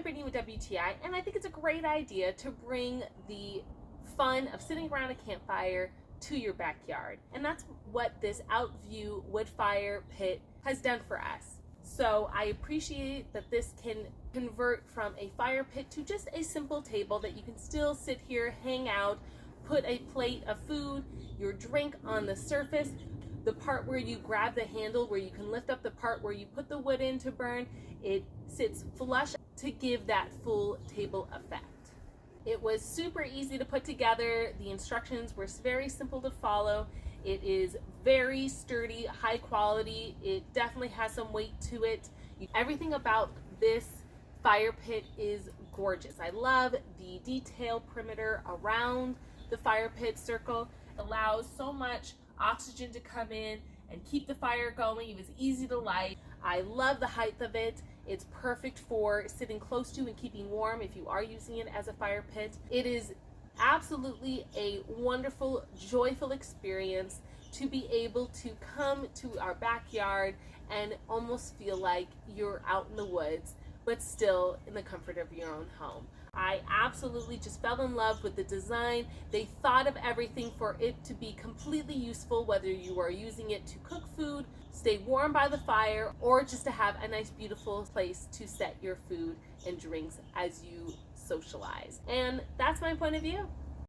Brittany with WTI, and I think it's a great idea to bring the fun of sitting around a campfire to your backyard. And that's what this OutVue wood fire pit has done for us. So I appreciate that this can convert from a fire pit to just a simple table that you can still sit here, hang out, put a plate of food, your drink on the surface. The part where you grab the handle, where you can lift up the part where you put the wood in to burn, it sits flush to give that full table effect. It was super easy to put together. The instructions were very simple to follow. It is very sturdy, high quality. It definitely has some weight to it. Everything about this fire pit is gorgeous. I love the detail perimeter around the fire pit circle. It allows so much oxygen to come in and keep the fire going. It was easy to light. I love the height of it. It's perfect for sitting close to and keeping warm if you are using it as a fire pit. It is absolutely a wonderful, joyful experience to be able to come to our backyard and almost feel like you're out in the woods, but still in the comfort of your own home. I absolutely just fell in love with the design. They thought of everything for it to be completely useful, whether you are using it to cook food, stay warm by the fire, or just to have a nice, beautiful place to set your food and drinks as you socialize. And that's my point of view.